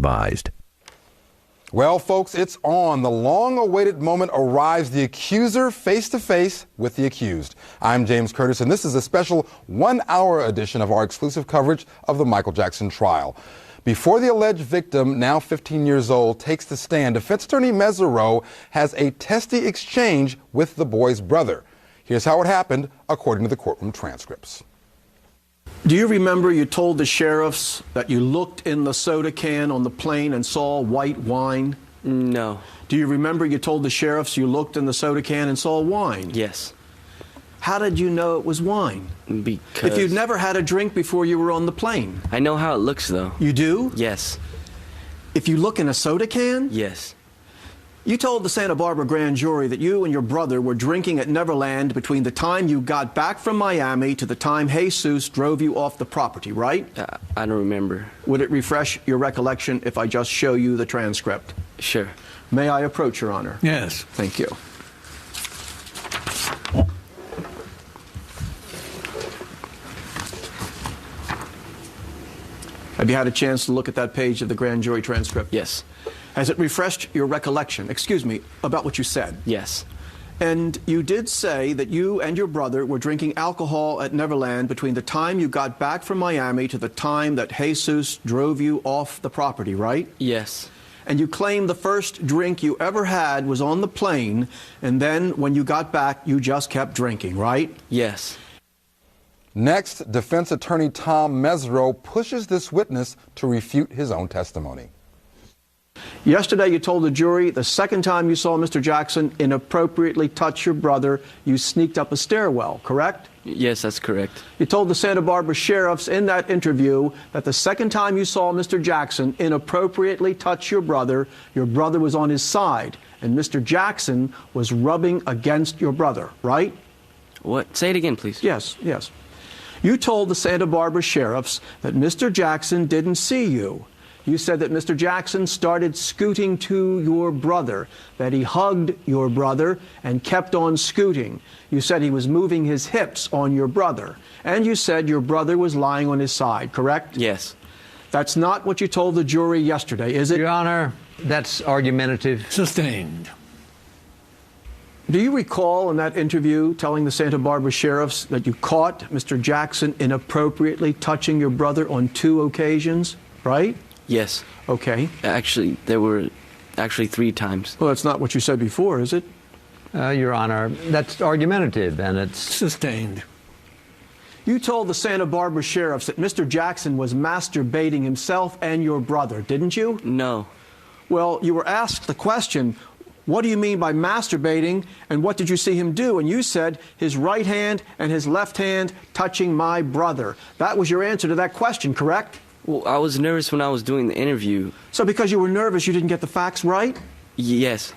advised. Well, folks, it's on. The long-awaited moment arrives. The accuser face-to-face with the accused. I'm James Curtis, and this is a special one-hour edition of our exclusive coverage of the Michael Jackson trial. Before the alleged victim, now 15 years old, takes the stand, defense attorney Mesereau has a testy exchange with the boy's brother. Here's how it happened, according to the courtroom transcripts. Do you remember you told the sheriffs that you looked in the soda can on the plane and saw white wine? No. Do you remember you told the sheriffs you looked in the soda can and saw wine? Yes. How did you know it was wine? Because... If you'd never had a drink before you were on the plane. I know how it looks, though. You do? Yes. If you look in a soda can? Yes. You told the Santa Barbara grand jury that you and your brother were drinking at Neverland between the time you got back from Miami to the time Jesus drove you off the property, right? I don't remember. Would it refresh your recollection if I just show you the transcript? Sure. May I approach, Your Honor? Yes. Thank you. Have you had a chance to look at that page of the grand jury transcript? Yes. Has it refreshed your recollection, about what you said? Yes. And you did say that you and your brother were drinking alcohol at Neverland between the time you got back from Miami to the time that Jesus drove you off the property, right? Yes. And you claim the first drink you ever had was on the plane, and then when you got back, you just kept drinking, right? Yes. Next, defense attorney Tom Mesereau pushes this witness to refute his own testimony. Yesterday, you told the jury the second time you saw Mr. Jackson inappropriately touch your brother, you sneaked up a stairwell, correct? Yes, that's correct. You told the Santa Barbara sheriffs in that interview that the second time you saw Mr. Jackson inappropriately touch your brother was on his side, and Mr. Jackson was rubbing against your brother, right? What? Say it again, please. Yes, yes. You told the Santa Barbara sheriffs that Mr. Jackson didn't see you. You said that Mr. Jackson started scooting to your brother, that he hugged your brother and kept on scooting. You said he was moving his hips on your brother. And you said your brother was lying on his side, correct? Yes. That's not what you told the jury yesterday, is it? Your Honor, that's argumentative. Sustained. Do you recall in that interview telling the Santa Barbara sheriffs that you caught Mr. Jackson inappropriately touching your brother on 2 occasions, right? Yes. Okay. Actually, there were 3 times. Well, that's not what you said before, is it? Your Honor, that's argumentative, and it's... Sustained. You told the Santa Barbara sheriffs that Mr. Jackson was masturbating himself and your brother, didn't you? No. Well, you were asked the question, what do you mean by masturbating, and what did you see him do? And you said his right hand and his left hand touching my brother. That was your answer to that question, correct? Well, I was nervous when I was doing the interview. So because you were nervous, you didn't get the facts right? Yes.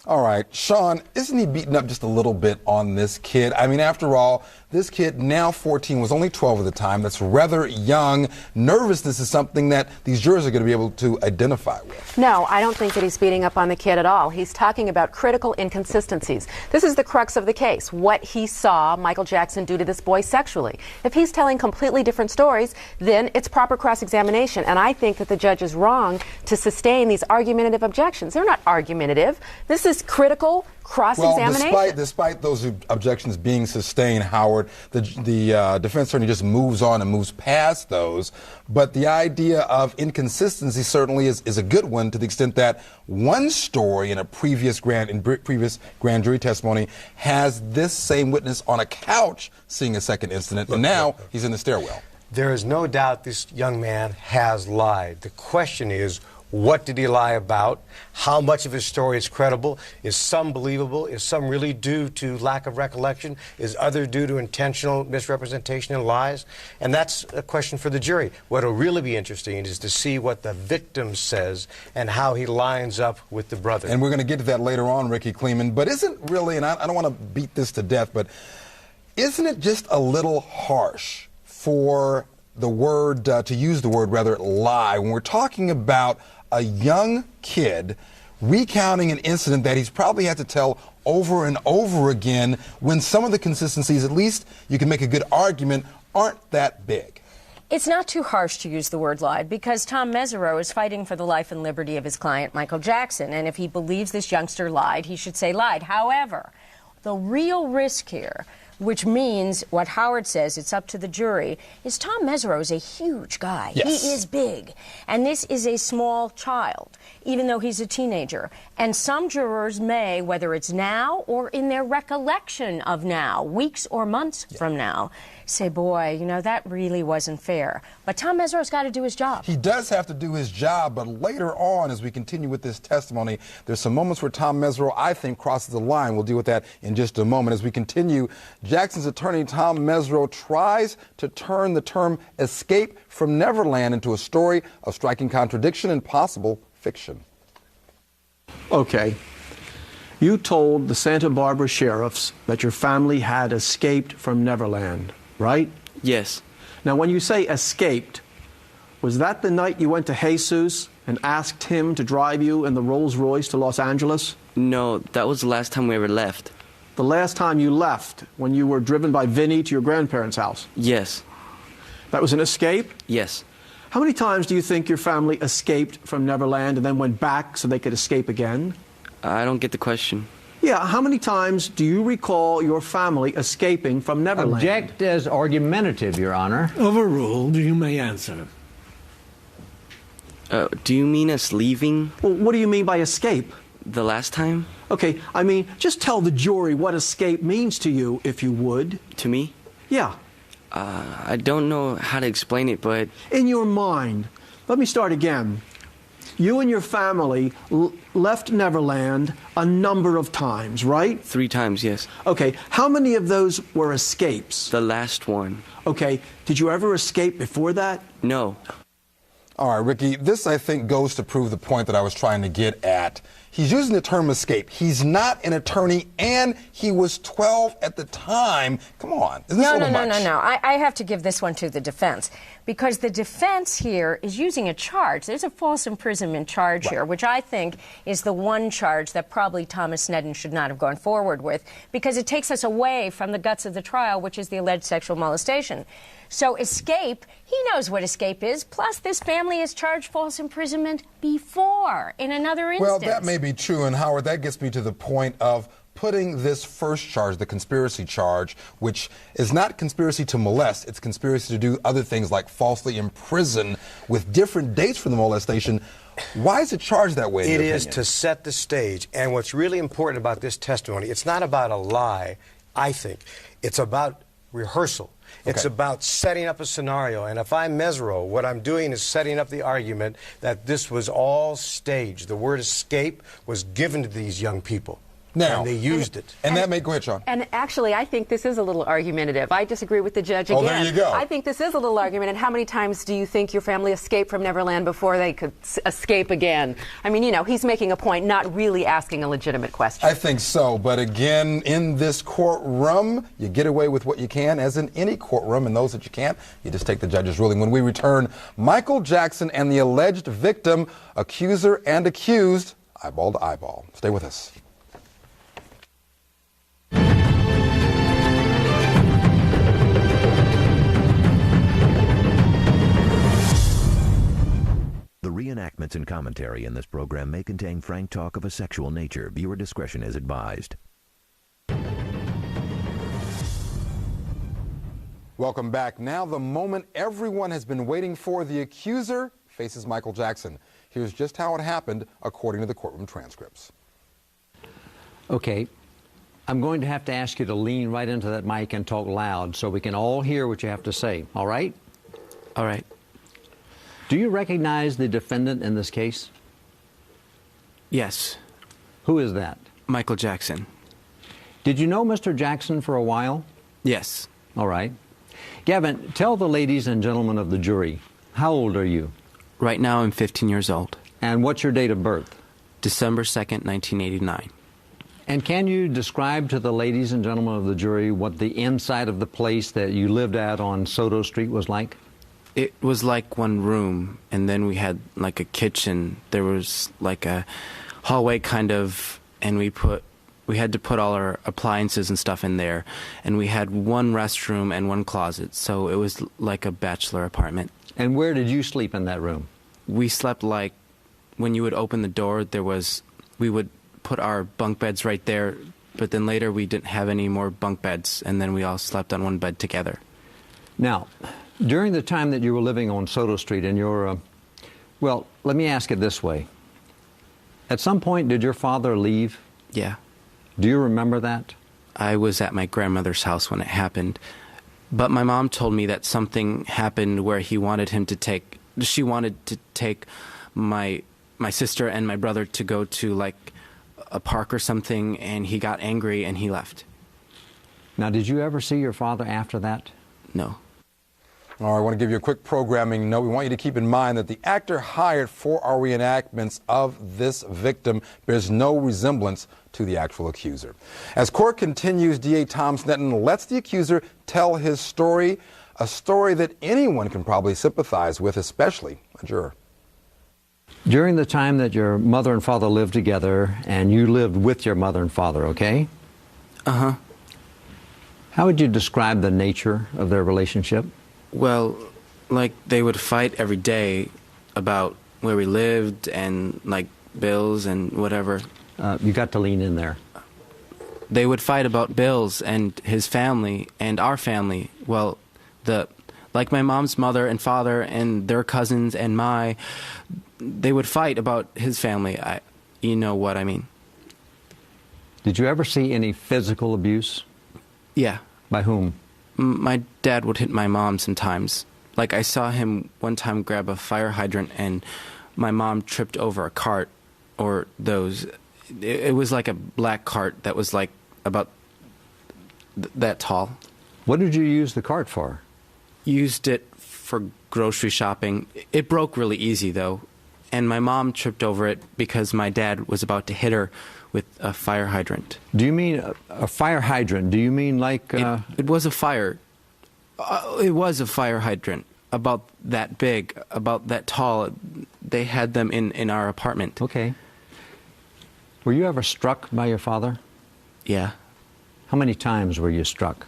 All right, Sean, isn't he beating up just a little bit on this kid? I mean, after all, this kid, now 14, was only 12 at the time. That's rather young. Nervousness is something that these jurors are going to be able to identify with. No, I don't think that he's beating up on the kid at all. He's talking about critical inconsistencies. This is the crux of the case, what he saw Michael Jackson do to this boy sexually. If he's telling completely different stories, then it's proper cross-examination. And I think that the judge is wrong to sustain these argumentative objections. They're not argumentative. This is critical cross-examination. Well, despite those objections being sustained, Howard, the defense attorney just moves on and moves past those. But the idea of inconsistency certainly is a good one, to the extent that one story in previous grand jury testimony has this same witness on a couch seeing a second incident, and now he's in the stairwell. There is no doubt this young man has lied. The question is, what did he lie about? How much of his story is credible? Is some believable? Is some really due to lack of recollection? Is other due to intentional misrepresentation and lies? And that's a question for the jury. What will really be interesting is to see what the victim says and how he lines up with the brother. And we're going to get to that later on, Ricky Kleeman. But isn't really, and I don't want to beat this to death, but isn't it just a little harsh for the word, to use the word rather, lie, when we're talking about a young kid recounting an incident that he's probably had to tell over and over again, when some of the consistencies, at least you can make a good argument, aren't that big? It's not too harsh to use the word lied because Tom Mesereau is fighting for the life and liberty of his client, Michael Jackson. And if he believes this youngster lied, he should say lied. However, the real risk here, which means what Howard says, it's up to the jury, is Tom Mesereau is a huge guy. Yes. He is big. And this is a small child, even though he's a teenager. And some jurors may, whether it's now or in their recollection of now, weeks or months from now, say, boy, you know, that really wasn't fair. But Tom Mesereau's got to do his job. He does have to do his job, but later on, as we continue with this testimony, there's some moments where Tom Mesereau, I think, crosses the line. We'll deal with that in just a moment. As we continue, Jackson's attorney, Tom Mesereau, tries to turn the term escape from Neverland into a story of striking contradiction and possible fiction. Okay. You told the Santa Barbara sheriffs that your family had escaped from Neverland, right? Yes. Now, when you say escaped, was that the night you went to Jesus and asked him to drive you in the Rolls Royce to Los Angeles? No, that was the last time we ever left. The last time you left, when you were driven by Vinny to your grandparents' house? Yes. That was an escape? Yes. How many times do you think your family escaped from Neverland and then went back so they could escape again? I don't get the question. Yeah, how many times do you recall your family escaping from Neverland? Object as argumentative, Your Honor. Overruled. You may answer. Do you mean us leaving Well, what do you mean by escape? the last time? Okay, I mean, just tell the jury what escape means to you, if you would. To me? Yeah, I don't know how to explain it, but in your mind. Let me start again. You and your family left Neverland a number of times, right? 3 times, yes. Okay, how many of those were escapes? The last one. Okay, did you ever escape before that? No. All right, Ricky, this, I think, goes to prove the point that I was trying to get at. He's using the term escape. He's not an attorney, and he was 12 at the time. Come on. Is this a little much? No. I have to give this one to the defense, because the defense here is using a charge. There's a false imprisonment charge here, which I think is the one charge that probably Thomas Sneddon should not have gone forward with, because it takes us away from the guts of the trial, which is the alleged sexual molestation. So escape, he knows what escape is, plus this family has charged false imprisonment before in another instance. Well, that may be true, and Howard, that gets me to the point of putting this first charge, the conspiracy charge, which is not conspiracy to molest, it's conspiracy to do other things like falsely imprison with different dates for the molestation. Why is it charged that way? It is to set the stage. And what's really important about this testimony, it's not about a lie, I think. It's about rehearsal. It's about setting up a scenario. And if I'm Mesereau, what I'm doing is setting up the argument that this was all staged. The word escape was given to these young people. Now, and they used it. And that may, go ahead, Sean. And actually, I think this is a little argumentative. I disagree with the judge again. Oh, there you go. I think this is a little argument. And how many times do you think your family escaped from Neverland before they could escape again? I mean, you know, he's making a point, not really asking a legitimate question. I think so. But again, in this courtroom, you get away with what you can, as in any courtroom, and those that you can't, you just take the judge's ruling. When we return, Michael Jackson and the alleged victim, accuser and accused, eyeball to eyeball. Stay with us. The reenactments and commentary in this program may contain frank talk of a sexual nature. Viewer discretion is advised. Welcome back. Now the moment everyone has been waiting for. The accuser faces Michael Jackson. Here's just how it happened according to the courtroom transcripts. Okay. I'm going to have to ask you to lean right into that mic and talk loud so we can all hear what you have to say. All right? All right. Do you recognize the defendant in this case? Yes. Who is that? Michael Jackson. Did you know Mr. Jackson for a while? Yes. All right. Gavin, tell the ladies and gentlemen of the jury, how old are you? Right now I'm 15 years old. And what's your date of birth? December 2nd, 1989. And can you describe to the ladies and gentlemen of the jury what the inside of the place that you lived at on Soto Street was like? It was like one room, and then we had like a kitchen. There was like a hallway kind of, and we put we had to put all our appliances and stuff in there, and we had one restroom and one closet, so it was like a bachelor apartment. And where did you sleep in that room? We slept like, when you would open the door, we would put our bunk beds right there, but then later we didn't have any more bunk beds, and then we all slept on one bed together. Now, during the time that you were living on Soto Street in your, well, let me ask it this way. At some point, did your father leave? Yeah. Do you remember that? I was at my grandmother's house when it happened, but my mom told me that something happened where she wanted to take my sister and my brother to go to like a park or something, and he got angry and he left. Now, did you ever see your father after that? No. All right, I want to give you a quick programming note. We want you to keep in mind that the actor hired for our reenactments of this victim bears no resemblance to the actual accuser. As court continues, DA Tom Sneddon lets the accuser tell his story, a story that anyone can probably sympathize with, especially a juror. During the time that your mother and father lived together, and you lived with your mother and father, okay? Uh-huh. How would you describe the nature of their relationship? Well, like, they would fight every day about where we lived and, like, bills and whatever. You got to lean in there. They would fight about bills and his family and our family. Well, like my mom's mother and father and their cousins and they would fight about his family. You know what I mean. Did you ever see any physical abuse? Yeah. By whom? My dad would hit my mom sometimes. Like, I saw him one time grab a fire hydrant and my mom tripped over a cart, or those. It was like a black cart that was like about that tall. What did you use the cart for? Used it for grocery shopping. It broke really easy, though. And my mom tripped over it because my dad was about to hit her with a fire hydrant. Do you mean a fire hydrant? Do you mean like... It was a fire. It was a fire hydrant, about that big, about that tall. They had them in our apartment. Okay. Were you ever struck by your father? Yeah. How many times were you struck?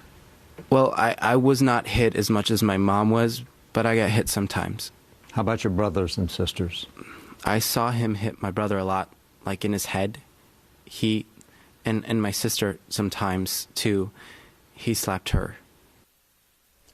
Well, I was not hit as much as my mom was, but I got hit sometimes. How about your brothers and sisters? I saw him hit my brother a lot, like in his head. And my sister sometimes, too. He slapped her.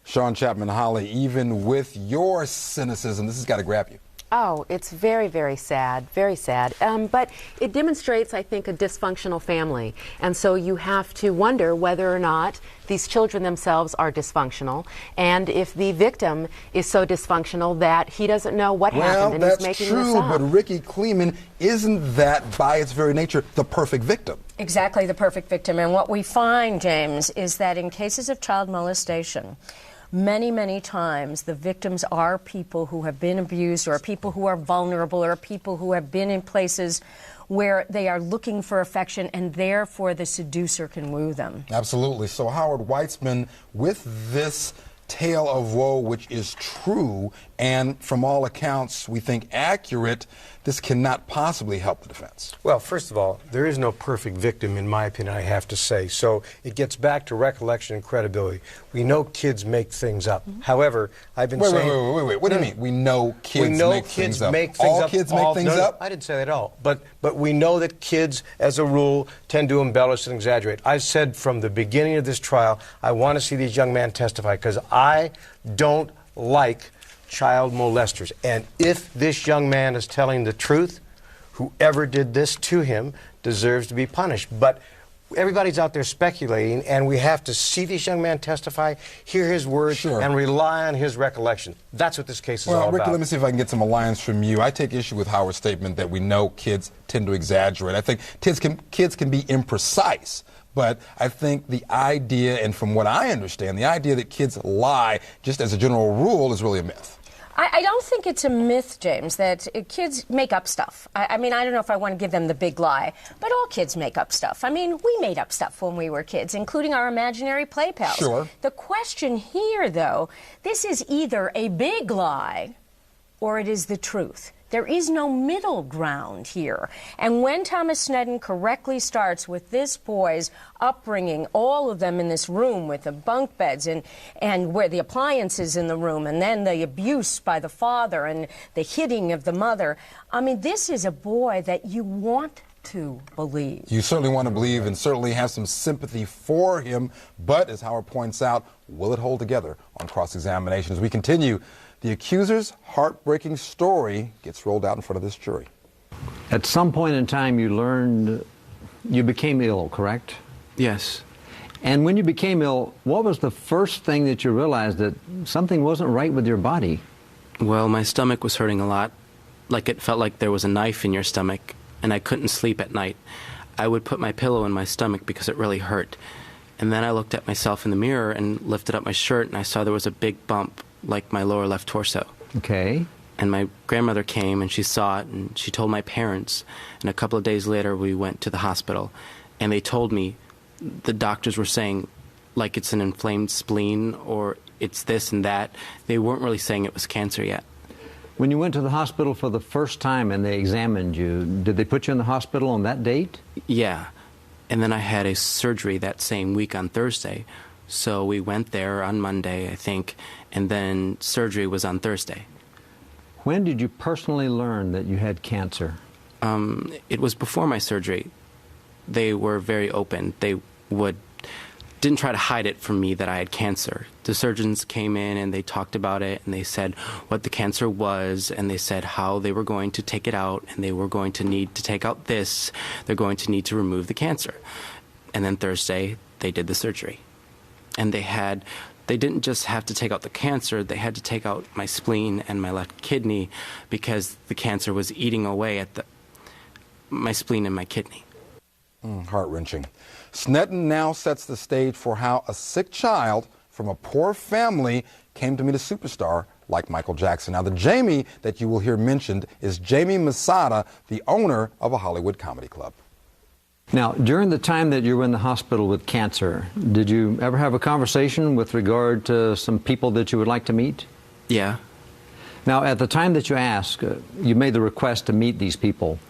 Sean Chapman Holly, even with your cynicism, this has got to grab you. Oh, it's very, very sad, very sad. But it demonstrates, I think, a dysfunctional family. And so you have to wonder whether or not these children themselves are dysfunctional, and if the victim is so dysfunctional that he doesn't know what happened and he's making this up. Well, that's true, but Ricky Kleeman, isn't that, by its very nature, the perfect victim? Exactly, the perfect victim. And what we find, James, is that in cases of child molestation, many, many times the victims are people who have been abused, or people who are vulnerable, or people who have been in places where they are looking for affection, and therefore the seducer can woo them. Absolutely. So Howard Weitzman, with this tale of woe, which is true and from all accounts we think accurate, this cannot possibly help the defense. Well, first of all, there is no perfect victim, in my opinion, I have to say. So it gets back to recollection and credibility. We know kids make things up. However, I've been saying... Wait. What do you mean? We know kids make things up. All kids make things up? I didn't say that at all. But we know that kids, as a rule, tend to embellish and exaggerate. I've said from the beginning of this trial, I want to see these young men testify, because I don't like child molesters. And if this young man is telling the truth, whoever did this to him deserves to be punished. But everybody's out there speculating, and we have to see this young man testify, hear his words, and rely on his recollection. That's what this case is all about. Well, Ricky, let me see if I can get some alliance from you. I take issue with Howard's statement that we know kids tend to exaggerate. I think kids can be imprecise. But I think the idea, and from what I understand, the idea that kids lie, just as a general rule, is really a myth. I don't think it's a myth, James, that kids make up stuff. I mean, I don't know if I want to give them the big lie, but all kids make up stuff. I mean, we made up stuff when we were kids, including our imaginary play pals. Sure. The question here, though, this is either a big lie or it is the truth. There is no middle ground here. And when Thomas Snedden correctly starts with this boy's upbringing, all of them in this room with the bunk beds and where the appliances in the room, and then the abuse by the father and the hitting of the mother, I mean, this is a boy that you want to believe. You certainly want to believe and certainly have some sympathy for him, but as Howard points out, will it hold together on cross-examination? As we continue, the accuser's heartbreaking story gets rolled out in front of this jury. At some point in time, you learned you became ill, correct? Yes. And when you became ill, what was the first thing that you realized that something wasn't right with your body? Well, my stomach was hurting a lot. Like it felt like there was a knife in your stomach, and I couldn't sleep at night. I would put my pillow in my stomach because it really hurt. And then I looked at myself in the mirror and lifted up my shirt, and I saw there was a big bump, like my lower left torso. Okay. And my grandmother came, and she saw it, and she told my parents. And a couple of days later, we went to the hospital, and they told me, the doctors were saying, like it's an inflamed spleen, or it's this and that. They weren't really saying it was cancer yet. When you went to the hospital for the first time and they examined you, did they put you in the hospital on that date? Yeah. And then I had a surgery that same week on Thursday. So we went there on Monday, I think, and then surgery was on Thursday. When did you personally learn that you had cancer? It was before my surgery. They were very open. They didn't try to hide it from me that I had cancer. The surgeons came in and they talked about it, and they said what the cancer was, and they said how they were going to take it out, and they were going to need to take out this. They're going to need to remove the cancer. And then Thursday, they did the surgery. And they didn't just have to take out the cancer, they had to take out my spleen and my left kidney because the cancer was eating away at my spleen and my kidney. Heart-wrenching. Snedden now sets the stage for how a sick child from a poor family came to meet a superstar like Michael Jackson. Now, the Jamie that you will hear mentioned is Jamie Masada, the owner of a Hollywood comedy club. Now, during the time that you were in the hospital with cancer, did you ever have a conversation with regard to some people that you would like to meet? Yeah. Now, at the time that you asked, you made the request to meet these people.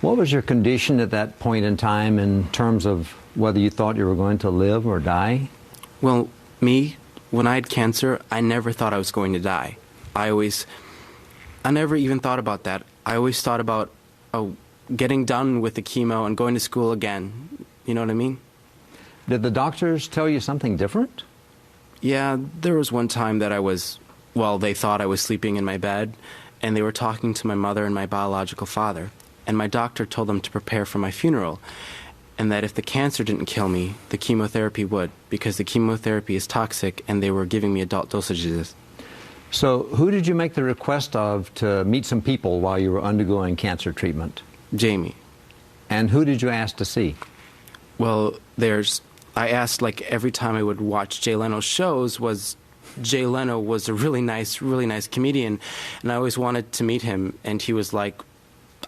What was your condition at that point in time in terms of whether you thought you were going to live or die? Well, when I had cancer, I never thought I was going to die. I never even thought about that. I always thought about getting done with the chemo and going to school again. You know what I mean? Did the doctors tell you something different? Yeah, there was one time that they thought I was sleeping in my bed, and they were talking to my mother and my biological father. And my doctor told them to prepare for my funeral, and that if the cancer didn't kill me, the chemotherapy would, because the chemotherapy is toxic, and they were giving me adult dosages. So who did you make the request of to meet some people while you were undergoing cancer treatment? Jamie. And who did you ask to see? Well, I asked, like, every time I would watch Jay Leno's shows, Jay Leno was a really nice comedian, and I always wanted to meet him, and he was like,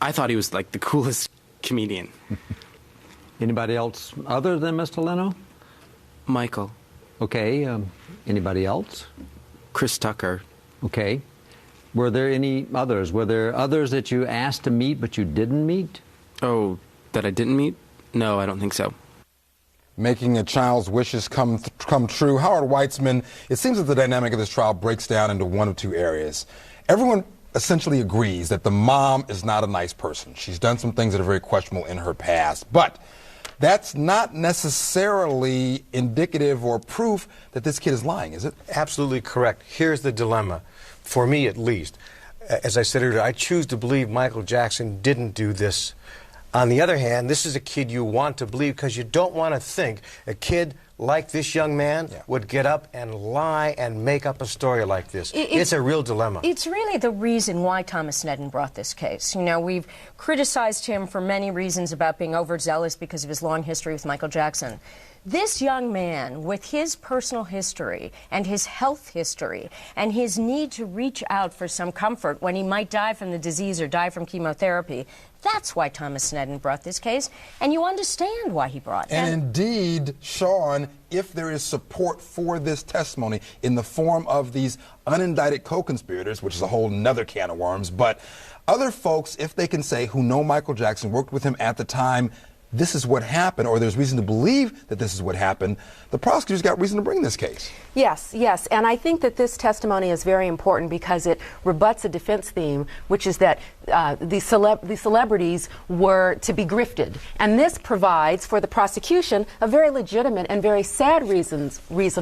I thought he was like the coolest comedian. Anybody else other than Mr. Leno? Michael. Okay. Anybody else? Chris Tucker. Okay. Were there any others? Were there others that you asked to meet but you didn't meet? Oh, that I didn't meet? No, I don't think so. Making a child's wishes come true. Howard Weitzman, it seems that the dynamic of this trial breaks down into one of two areas. Everyone essentially agrees that the mom is not a nice person. She's done some things that are very questionable in her past. But that's not necessarily indicative or proof that this kid is lying, is it? Absolutely correct. Here's the dilemma, for me at least. As I said earlier, I choose to believe Michael Jackson didn't do this. On the other hand, this is a kid you want to believe because you don't want to think a kid like this young man would get up and lie and make up a story like this. It's a real dilemma. It's really the reason why Thomas Snedden brought this case. You know, we've criticized him for many reasons about being overzealous because of his long history with Michael Jackson. This young man, with his personal history and his health history and his need to reach out for some comfort when he might die from the disease or die from chemotherapy, that's why Thomas Sneddon brought this case, and you understand why he brought it. And indeed, Sean, if there is support for this testimony in the form of these unindicted co-conspirators, which is a whole nother can of worms, but other folks, if they can say, who know Michael Jackson, worked with him at the time, this is what happened, or there's reason to believe that this is what happened, the prosecutors got reason to bring this case. Yes, yes, and I think that this testimony is very important because it rebuts a defense theme, which is that the celebrities were to be grifted. And this provides for the prosecution a very legitimate and very sad reason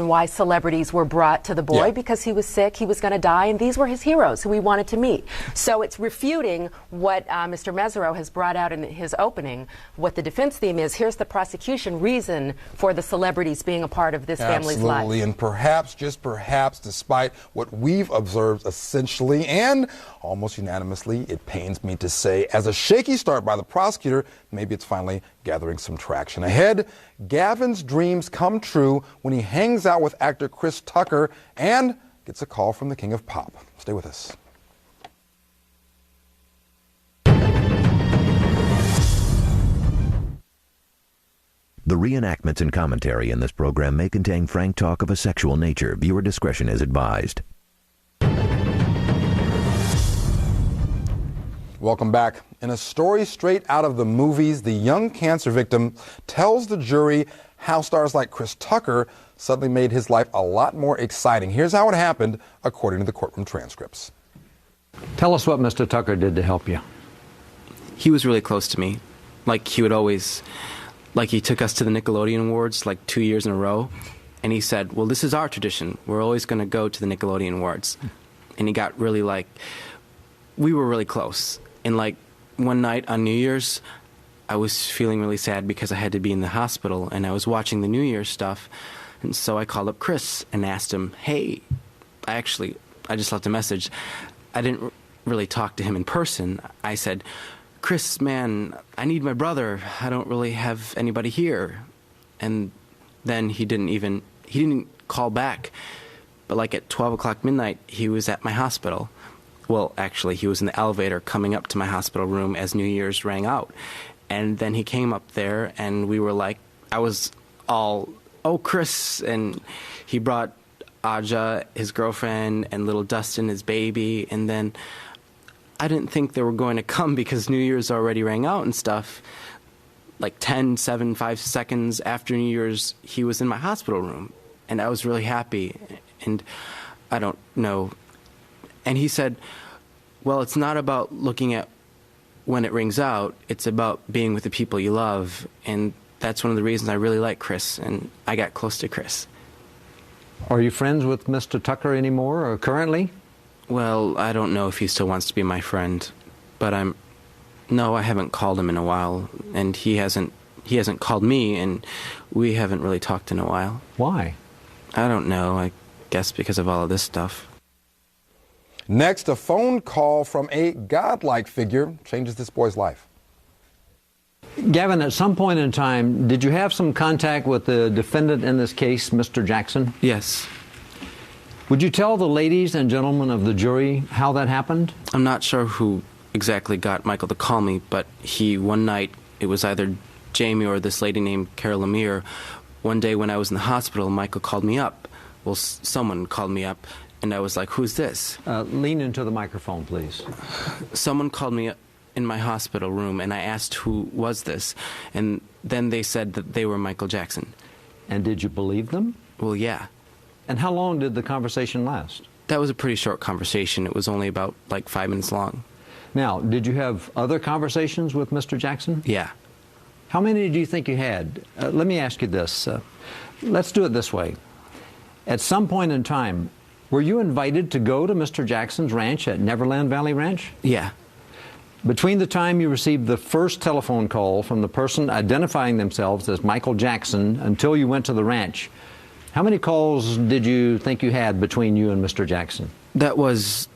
why celebrities were brought to the boy, because he was sick, he was going to die, and these were his heroes who he wanted to meet. So it's refuting what Mr. Mesereau has brought out in his opening. What the defense theme is, here's the prosecution reason for the celebrities being a part of this family's life. Absolutely, and perhaps, just perhaps, despite what we've observed essentially and almost unanimously, it pains me to say, as a shaky start by the prosecutor, maybe it's finally gathering some traction. Ahead, Gavin's dreams come true when he hangs out with actor Chris Tucker and gets a call from the king of pop. Stay with us. The reenactments and commentary in this program may contain frank talk of a sexual nature. Viewer discretion is advised. Welcome back. In a story straight out of the movies, the young cancer victim tells the jury how stars like Chris Tucker suddenly made his life a lot more exciting. Here's how it happened, according to the courtroom transcripts. Tell us what Mr. Tucker did to help you. He was really close to me. Like he would always... Like he took us to the Nickelodeon Awards like 2 years in a row, and he said, well, this is our tradition. We're always going to go to the Nickelodeon Awards. And he got really we were really close. And like one night on New Year's, I was feeling really sad because I had to be in the hospital, and I was watching the New Year's stuff. And so I called up Chris and asked him, hey, I just left a message. I didn't really talk to him in person. I said, Chris, man, I need my brother. I don't really have anybody here. And then he didn't call back. But like at 12 o'clock midnight, he was at my hospital. Well, actually, he was in the elevator coming up to my hospital room as New Year's rang out. And then he came up there, and we were like, I was all, oh, Chris. And he brought Aja, his girlfriend, and little Dustin, his baby. And then I didn't think they were going to come because New Year's already rang out and stuff. Like 5 seconds after New Year's, he was in my hospital room. And I was really happy. And I don't know. And he said, well, it's not about looking at when it rings out. It's about being with the people you love. And that's one of the reasons I really like Chris. And I got close to Chris. Are you friends with Mr. Tucker anymore, or currently? Well, I don't know if he still wants to be my friend, but no, I haven't called him in a while, and he hasn't called me, and we haven't really talked in a while. Why? I don't know, I guess because of all of this stuff. Next, a phone call from a godlike figure changes this boy's life. Gavin, at some point in time, did you have some contact with the defendant in this case, Mr. Jackson? Yes. Would you tell the ladies and gentlemen of the jury how that happened? I'm not sure who exactly got Michael to call me, but one night, it was either Jamie or this lady named Carol Lemire. One day when I was in the hospital, Michael called me up. Well, someone called me up, and I was like, who's this? Lean into the microphone, please. Someone called me in my hospital room, and I asked who was this, and then they said that they were Michael Jackson. And did you believe them? Well, yeah. And how long did the conversation last? That was a pretty short conversation. It was only about 5 minutes long. Now, did you have other conversations with Mr. Jackson? Yeah. How many do you think you had? Let me ask you this. Let's do it this way. At some point in time, were you invited to go to Mr. Jackson's ranch at Neverland Valley Ranch? Yeah. Between the time you received the first telephone call from the person identifying themselves as Michael Jackson until you went to the ranch, how many calls did you think you had between you and Mr. Jackson? There was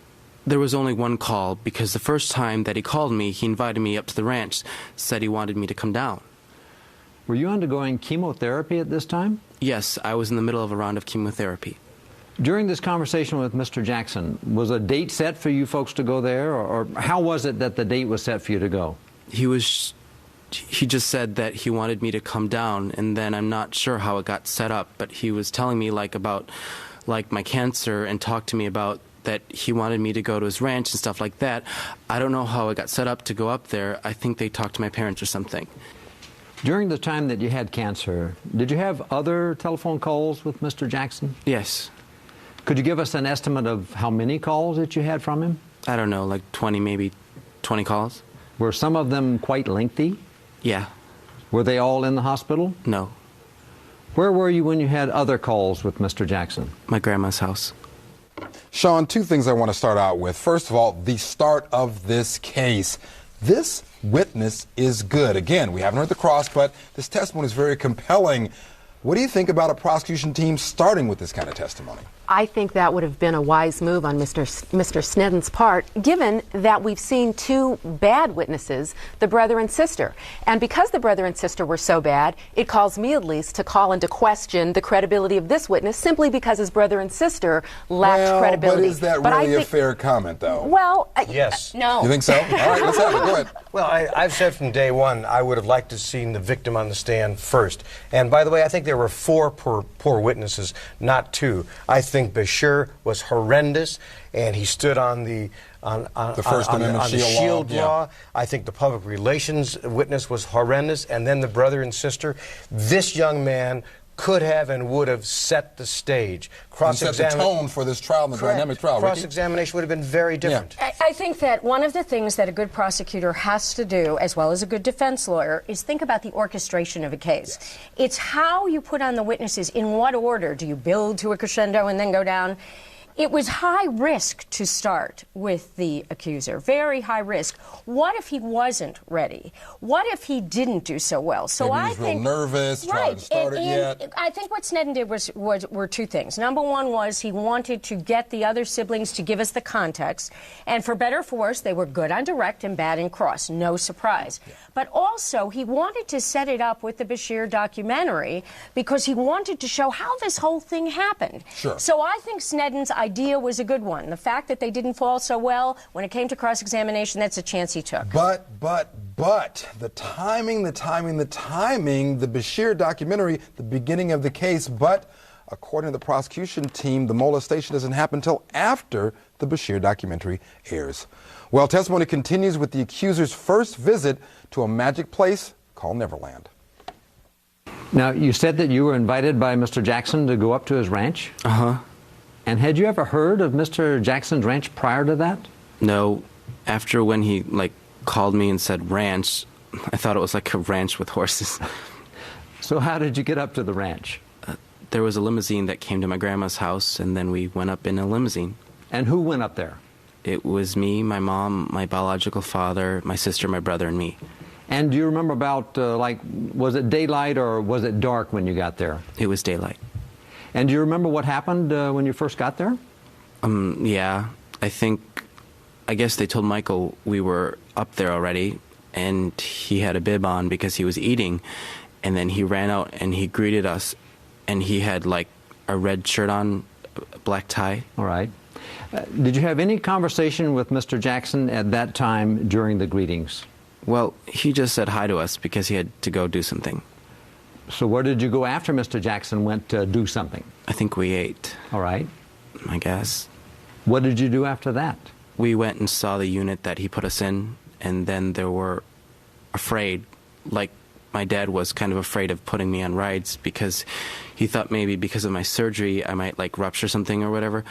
only one call, because the first time that he called me, he invited me up to the ranch, said he wanted me to come down. Were you undergoing chemotherapy at this time? Yes, I was in the middle of a round of chemotherapy. During this conversation with Mr. Jackson, was a date set for you folks to go there, or how was it that the date was set for you to go? He just said that he wanted me to come down, and then I'm not sure how it got set up, but he was telling me about my cancer and talked to me about that he wanted me to go to his ranch and stuff like that. I don't know how it got set up to go up there. I think they talked to my parents or something. During the time that you had cancer, did you have other telephone calls with Mr. Jackson? Yes. Could you give us an estimate of how many calls that you had from him? I don't know, like 20, maybe 20 calls. Were some of them quite lengthy? Yeah. Were they all in the hospital? No. Where were you when you had other calls with Mr. Jackson? My grandma's house. Sean, two things I want to start out with. First of all, the start of this case. This witness is good. Again, we haven't heard the cross, but this testimony is very compelling. What do you think about a prosecution team starting with this kind of testimony? I think that would have been a wise move on Mr. Sneddon's part, given that we've seen two bad witnesses, the brother and sister. And because the brother and sister were so bad, it calls me at least to call into question the credibility of this witness simply because his brother and sister lacked credibility. But is that really a fair comment, though? Well, yes. No. You think so? All right, let's have it. Go ahead. Well, I've said from day one I would have liked to have seen the victim on the stand first. And by the way, I think there were 4 poor witnesses, not 2. I think Bashir was horrendous, and he stood on the First Amendment shield law. I think the public relations witness was horrendous, and then the brother and sister. This young man could have and would have set the stage. Set the tone for this trial, the dynamic trial. Cross-examination would have been very different. Yeah. I think that one of the things that a good prosecutor has to do, as well as a good defense lawyer, is think about the orchestration of a case. Yes. It's how you put on the witnesses. In what order? Do you build to a crescendo and then go down? It was high risk to start with the accuser, very high risk. What if he wasn't ready? What if he didn't do so well? So maybe he was real nervous, hadn't started yet. I think what Sneddon did were 2 things. Number one was he wanted to get the other siblings to give us the context, and for better or for worse, they were good on direct and bad in cross. No surprise. Yeah. But also, he wanted to set it up with the Bashir documentary because he wanted to show how this whole thing happened. Sure. So I think Sneddon's idea was a good one. The fact that they didn't fall so well when it came to cross-examination, that's a chance he took. But the timing, the Bashir documentary, the beginning of the case, but according to the prosecution team, the molestation doesn't happen until after the Bashir documentary airs. Well, testimony continues with the accuser's first visit to a magic place called Neverland. Now, you said that you were invited by Mr. Jackson to go up to his ranch? Uh-huh. And had you ever heard of Mr. Jackson's ranch prior to that? No. After when he, called me and said ranch, I thought it was like a ranch with horses. So how did you get up to the ranch? There was a limousine that came to my grandma's house, and then we went up in a limousine. And who went up there? It was me, my mom, my biological father, my sister, my brother, and me. And do you remember about, was it daylight or was it dark when you got there? It was daylight. And do you remember what happened when you first got there? Yeah. I guess they told Michael we were up there already, and he had a bib on because he was eating, and then he ran out and he greeted us, and he had a red shirt on, a black tie. All right. Did you have any conversation with Mr. Jackson at that time during the greetings? Well, he just said hi to us because he had to go do something. So where did you go after Mr. Jackson went to do something? I think we ate. All right. I guess. What did you do after that? We went and saw the unit that he put us in, and then they were afraid, my dad was kind of afraid of putting me on rides because he thought maybe because of my surgery I might rupture something or whatever.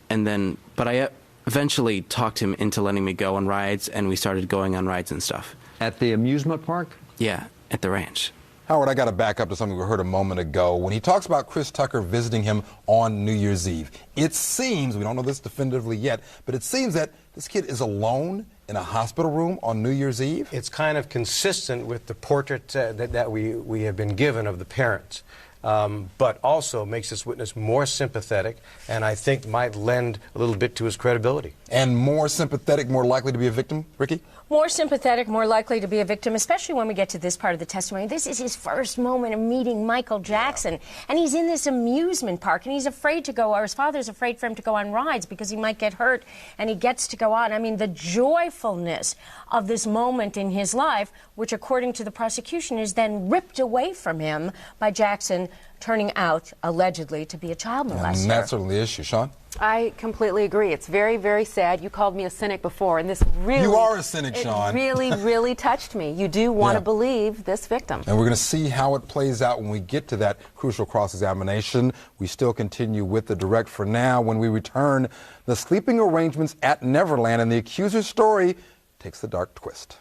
But I eventually talked him into letting me go on rides, and we started going on rides and stuff. At the amusement park? Yeah, at the ranch. Howard, I got to back up to something we heard a moment ago. When he talks about Chris Tucker visiting him on New Year's Eve, it seems, we don't know this definitively yet, but it seems that this kid is alone in a hospital room on New Year's Eve? It's kind of consistent with the portrait that we have been given of the parents. But also makes this witness more sympathetic, and I think might lend a little bit to his credibility. And more sympathetic, more likely to be a victim, Ricky? more sympathetic, more likely to be a victim, especially when we get to this part of the testimony. This is his first moment of meeting Michael Jackson, and he's in this amusement park, and he's afraid to go, or his father's afraid for him to go on rides because he might get hurt, and he gets to go on. I mean, the joyfulness of this moment in his life, which according to the prosecution is then ripped away from him by Jackson turning out, allegedly, to be a child molester. And that's certainly the issue. Sean? I completely agree. It's very, very sad. You called me a cynic before, and this really... You are a cynic, Sean. It really, really touched me. You do want to believe this victim. And we're going to see how it plays out when we get to that crucial cross-examination. We still continue with the direct for now. When we return, the sleeping arrangements at Neverland and the accuser's story takes the dark twist.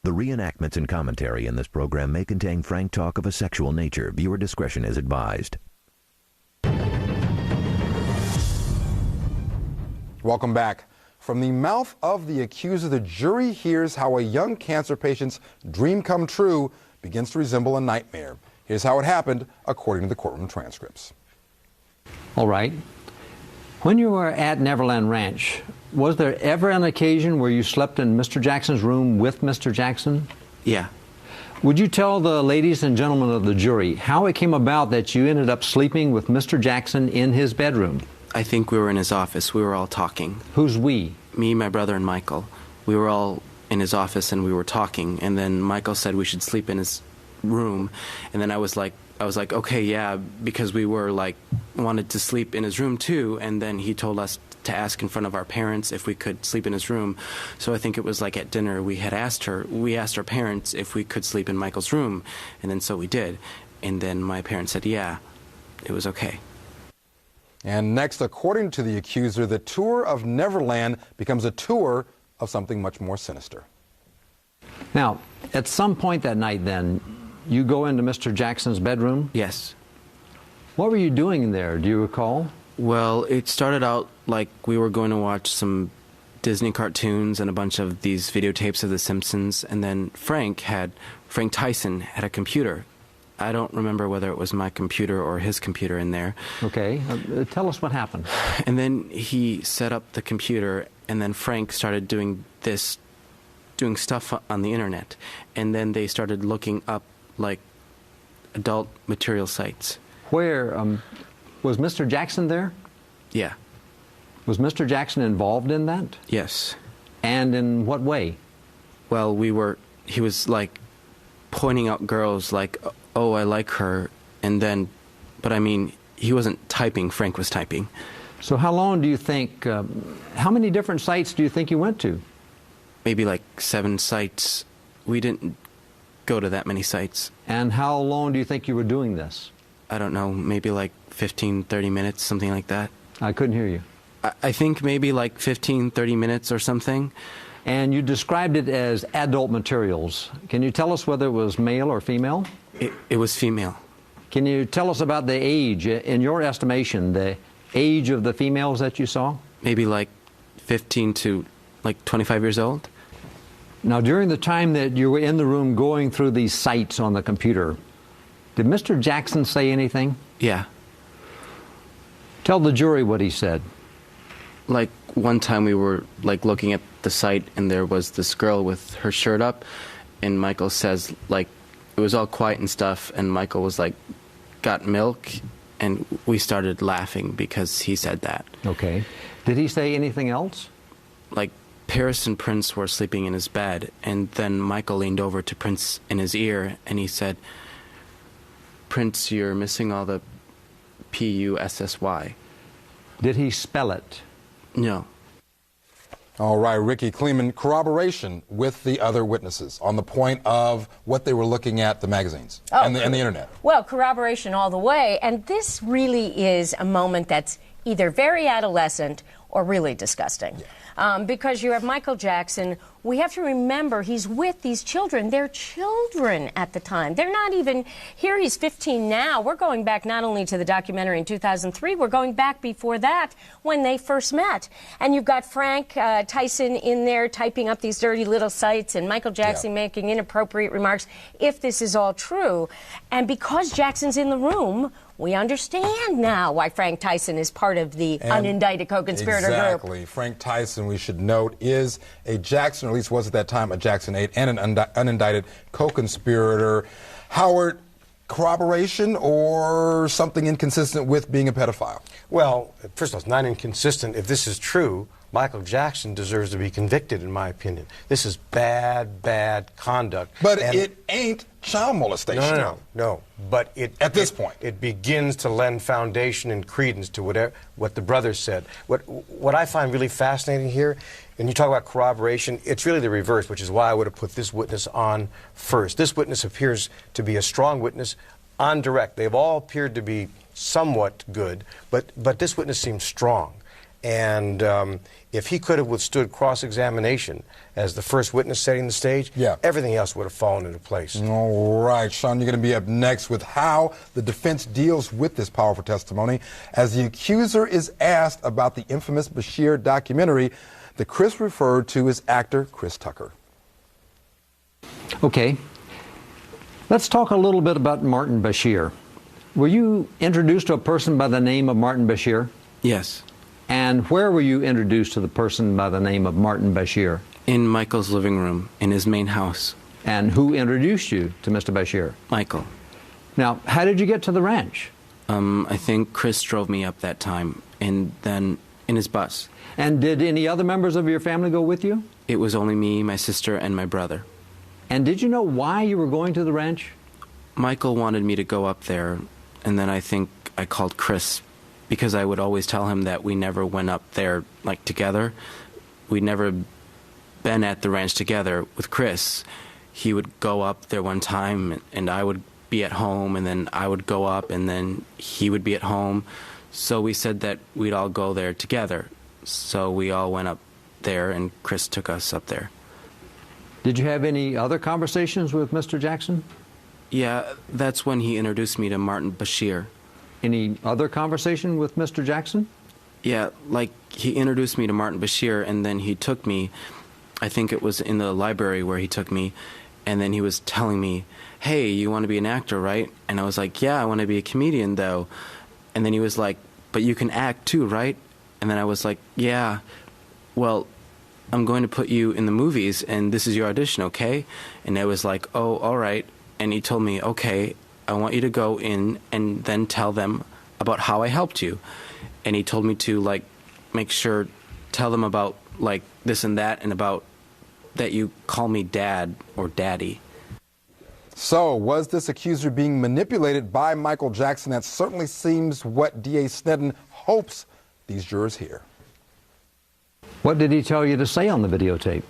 The reenactments and commentary in this program may contain frank talk of a sexual nature. Viewer discretion is advised. Welcome back. From the mouth of the accuser, the jury hears how a young cancer patient's dream come true begins to resemble a nightmare. Here's how it happened, according to the courtroom transcripts. All right. When you were at Neverland Ranch, was there ever an occasion where you slept in Mr. Jackson's room with Mr. Jackson? Yeah. Would you tell the ladies and gentlemen of the jury how it came about that you ended up sleeping with Mr. Jackson in his bedroom? I think we were in his office. We were all talking. Who's we? Me, my brother, and Michael. We were all in his office and we were talking. And then Michael said we should sleep in his room. And then I was like, okay, yeah, because we were wanted to sleep in his room too. And then he told us to ask in front of our parents if we could sleep in his room. So I think it was at dinner we asked our parents if we could sleep in Michael's room. And then so we did. And then my parents said, yeah, it was okay. And next, according to the accuser, the tour of Neverland becomes a tour of something much more sinister. Now, at some point that night then, you go into Mr. Jackson's bedroom? Yes. What were you doing there? Do you recall? Well, it started out like we were going to watch some Disney cartoons and a bunch of these videotapes of The Simpsons, and then Frank Tyson had a computer. I don't remember whether it was my computer or his computer in there. Okay. Tell us what happened. And then he set up the computer, and then Frank started doing stuff on the internet. And then they started looking up, adult material sites. Where, was Mr. Jackson there? Yeah. Was Mr. Jackson involved in that? Yes. And in what way? Well, he was pointing out girls oh, I like her, and then, but I mean, he wasn't typing, Frank was typing. So how long do you think, how many different sites do you think you went to? Maybe 7 sites. We didn't go to that many sites. And how long do you think you were doing this? I don't know, maybe 15, 30 minutes, something like that. I couldn't hear you. I think maybe 15, 30 minutes or something. And you described it as adult materials. Can you tell us whether it was male or female? It was female. Can you tell us about the age, in your estimation, the age of the females that you saw? Maybe 15 to 25 years old. Now, during the time that you were in the room going through these sites on the computer, did Mr. Jackson say anything? Yeah. Tell the jury what he said. One time we were looking at the site and there was this girl with her shirt up, and Michael says it was all quiet and stuff, and Michael was got milk, and we started laughing because he said that. Okay. Did he say anything else? Paris and Prince were sleeping in his bed, and then Michael leaned over to Prince in his ear and he said, Prince, you're missing all the P-U-S-S-Y. Did he spell it? No. All right, Ricky Kleeman, corroboration with the other witnesses on the point of what they were looking at, the magazines and the internet. Well, corroboration all the way, and this really is a moment that's either very adolescent or really disgusting. because you have Michael Jackson. We have to remember he's with these children. They're children at the time. They're not even here. He's 15 now. We're going back not only to the documentary in 2003, we're going back before that when they first met. And you've got Frank Tyson in there typing up these dirty little sites and Michael Jackson making inappropriate remarks, if this is all true. And because Jackson's in the room, we understand now why Frank Tyson is part of the unindicted co-conspirator group. Exactly. Frank Tyson, we should note, is a Jackson, or at least was at that time a Jackson 8, and an unindicted co-conspirator. Howard, corroboration or something inconsistent with being a pedophile? Well, first of all, it's not inconsistent. If this is true, Michael Jackson deserves to be convicted, in my opinion. This is bad, bad conduct. But it ain't child molestation. No. But at this point, it begins to lend foundation and credence to what the brothers said. What I find really fascinating here, and you talk about corroboration, it's really the reverse, which is why I would have put this witness on first. This witness appears to be a strong witness on direct. They've all appeared to be somewhat good, but this witness seems strong. And if he could have withstood cross-examination as the first witness setting the stage, everything else would have fallen into place. All right, Sean, you're going to be up next with how the defense deals with this powerful testimony as the accuser is asked about the infamous Bashir documentary that Chris referred to as actor Chris Tucker. Okay, let's talk a little bit about Martin Bashir. Were you introduced to a person by the name of Martin Bashir? Yes. And where were you introduced to the person by the name of Martin Bashir? In Michael's living room, in his main house. And who introduced you to Mr. Bashir? Michael. Now, how did you get to the ranch? I think Chris drove me up that time, and then in his bus. And did any other members of your family go with you? It was only me, my sister, and my brother. And did you know why you were going to the ranch? Michael wanted me to go up there, and then I think I called Chris because I would always tell him that we never went up there, like, together. We'd never been at the ranch together with Chris. He would go up there one time, and I would be at home, and then I would go up, and then he would be at home. So we said that we'd all go there together. So we all went up there, and Chris took us up there. Did you have any other conversations with Mr. Jackson? Yeah, that's when he introduced me to Martin Bashir. Any other conversation with Mr. Jackson? Yeah, like, he introduced me to Martin Bashir, and then he took me, I think it was in the library where he took me, and then he was telling me, hey, you want to be an actor, right? And I was like, yeah, I want to be a comedian, though. And then he was like, but you can act, too, right? And then I was like, yeah, well, I'm going to put you in the movies, and this is your audition, okay? And I was like, oh, all right. And he told me, okay, I want you to go in and then tell them about how I helped you. And he told me to, like, tell them about, like, this and that, and about that you call me Dad or Daddy. So, was this accuser being manipulated by Michael Jackson? That certainly seems what D.A. Sneddon hopes these jurors hear. What did he tell you to say on the videotape?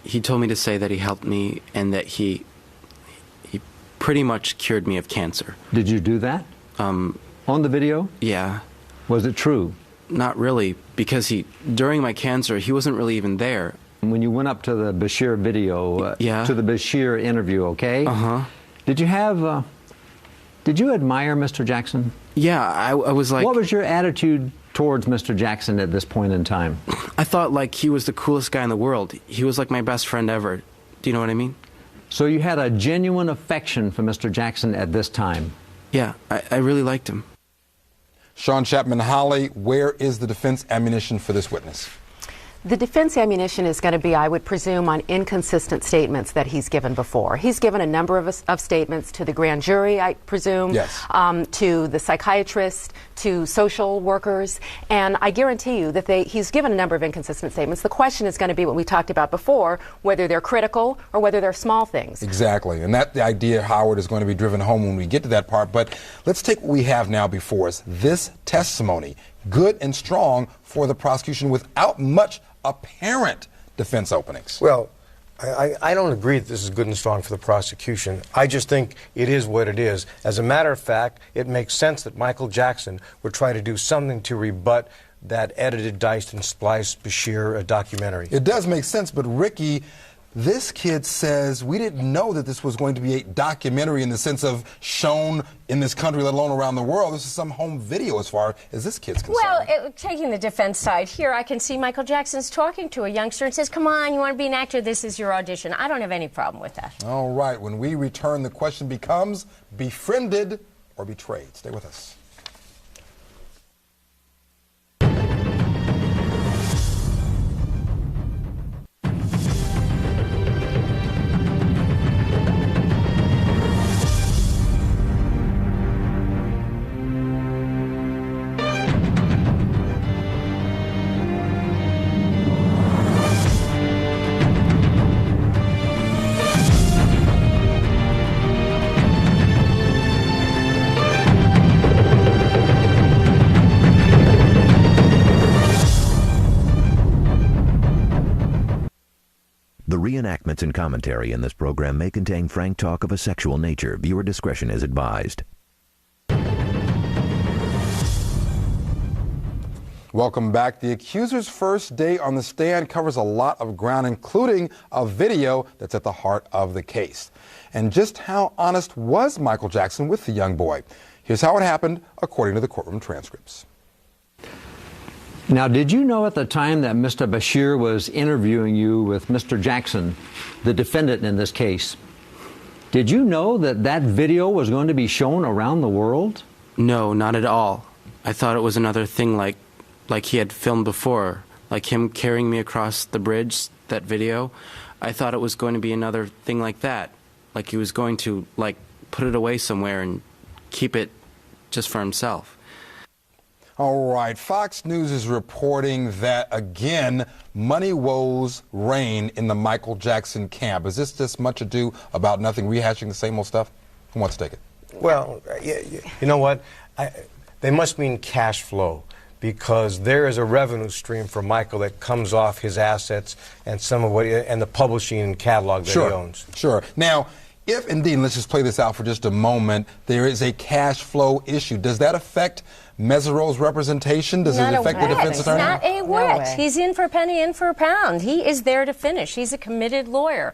He told me to say that he helped me and that he pretty much cured me of cancer. Did you do that? On the video? Yeah. Was it true? Not really, because during my cancer, he wasn't really even there. When you went up to the Bashir video, yeah, to the Bashir interview, okay? Uh-huh. Did you admire Mr. Jackson? Yeah, I was like... What was your attitude towards Mr. Jackson at this point in time? I thought, like, he was the coolest guy in the world. He was like my best friend ever. Do you know what I mean? So you had a genuine affection for Mr. Jackson at this time? Yeah, I really liked him. Sean Chapman-Holly, where is the defense ammunition for this witness? The defense ammunition is going to be, I would presume, on inconsistent statements that he's given before. He's given a number of statements to the grand jury, I presume, yes, to the psychiatrist, to social workers, and I guarantee you that he's given a number of inconsistent statements. The question is going to be what we talked about before, whether they're critical or whether they're small things. Exactly, and the idea, Howard, is going to be driven home when we get to that part, but let's take what we have now before us. This testimony, good and strong for the prosecution without much apparent defense openings. Well, I don't agree that this is good and strong for the prosecution. I just think it is what it is. As a matter of fact, it makes sense that Michael Jackson would try to do something to rebut that edited, diced, and spliced Bashir documentary. It does make sense, but Ricky, this kid says we didn't know that this was going to be a documentary in the sense of shown in this country, let alone around the world. This is some home video as far as this kid's concerned. Well, taking the defense side here, I can see Michael Jackson's talking to a youngster and says, come on, you want to be an actor? This is your audition. I don't have any problem with that. All right. When we return, the question becomes befriended or betrayed. Stay with us. The reenactments and commentary in this program may contain frank talk of a sexual nature. Viewer discretion is advised. Welcome back. The accuser's first day on the stand covers a lot of ground, including a video that's at the heart of the case. And just how honest was Michael Jackson with the young boy? Here's how it happened, according to the courtroom transcripts. Now, did you know at the time that Mr. Bashir was interviewing you with Mr. Jackson, the defendant in this case, did you know that that video was going to be shown around the world? No, not at all. I thought it was another thing like he had filmed before, like him carrying me across the bridge, that video. I thought it was going to be another thing like that, like he was going to, like, put it away somewhere and keep it just for himself. All right, Fox News is reporting that, again, money woes reign in the Michael Jackson camp. Is this just much ado about nothing, rehashing the same old stuff? Who wants to take it? Well, you know what? They must mean cash flow, because there is a revenue stream for Michael that comes off his assets and some of what and the publishing and catalog that he owns. Sure. Now, if indeed, let's just play this out for just a moment, there is a cash flow issue, does that affect Mesereau's representation? Does it affect the defense attorney? Not a whit. He's in for a penny, in for a pound. He is there to finish. He's a committed lawyer.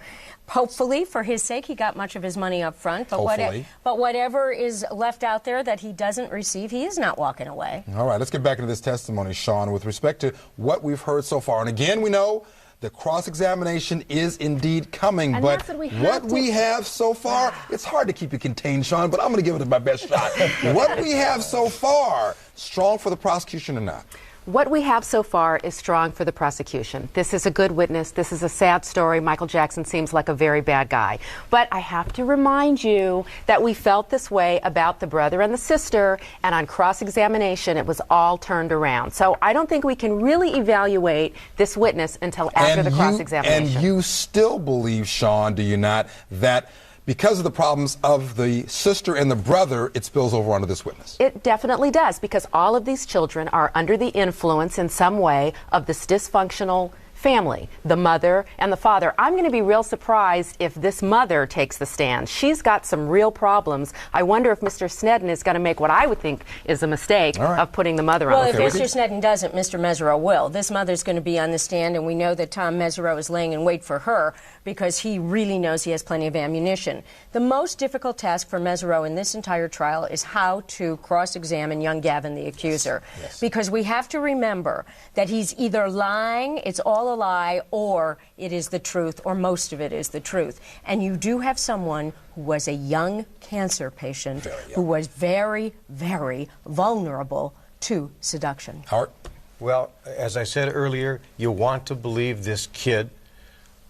Hopefully, for his sake, he got much of his money up front. But, but whatever is left out there that he doesn't receive, he is not walking away. All right, let's get back into this testimony, Sean, with respect to what we've heard so far. And again, we know the cross-examination is indeed coming, and but what we have so far, it's hard to keep it contained, Sean, but I'm going to give it my best shot. What we have so far, strong for the prosecution or not? What we have so far is strong for the prosecution. This is a good witness. This is a sad story. Michael Jackson seems like a very bad guy. But I have to remind you that we felt this way about the brother and the sister, and on cross-examination, it was all turned around. So I don't think we can really evaluate this witness until after the cross-examination. And you still believe, Sean, do you not, that because of the problems of the sister and the brother, it spills over onto this witness? It definitely does, because all of these children are under the influence in some way of this dysfunctional family, the mother and the father. I'm going to be real surprised if this mother takes the stand. She's got some real problems. I wonder if Mr. Sneddon is going to make what I would think is a mistake of putting the mother on the stand. Well, if Mr. Sneddon doesn't, Mr. Mesereau will. This mother's going to be on the stand, and we know that Tom Mesereau is laying in wait for her because he really knows he has plenty of ammunition. The most difficult task for Mesereau in this entire trial is how to cross-examine young Gavin, the accuser. Yes. Because we have to remember that he's either lying, it's all a lie, or it is the truth, or most of it is the truth. And you do have someone who was a young cancer patient who was very, very vulnerable to seduction. Howard? Well, as I said earlier, you want to believe this kid,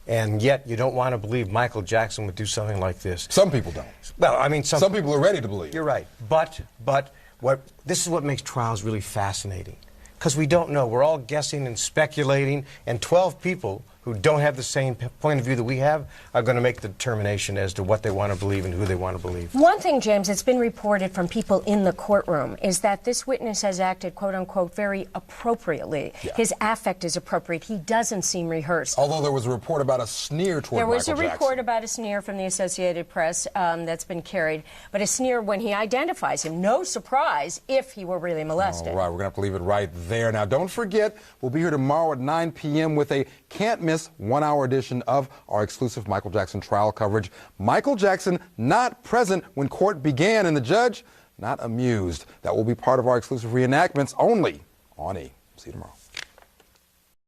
and yet you don't want to believe Michael Jackson would do something like this. Some people don't. Well, I mean, some people are ready to believe. You're right. But this is what makes trials really fascinating. Because we don't know. We're all guessing and speculating, and 12 people who don't have the same point of view that we have are going to make the determination as to what they want to believe and who they want to believe. One thing, James, that's been reported from people in the courtroom is that this witness has acted, quote unquote, very appropriately. Yeah. His affect is appropriate. He doesn't seem rehearsed. Although there was a report about a sneer toward Michael Jackson. There was a report Jackson. about a sneer from the Associated Press that's been carried, but a sneer when he identifies him. No surprise if he were really molested. All right, we're going to have to leave it right there. Now, don't forget, we'll be here tomorrow at 9 p.m. with a can't-miss one-hour edition of our exclusive Michael Jackson trial coverage. Michael Jackson not present when court began and the judge not amused. That will be part of our exclusive reenactments only on E! See you tomorrow.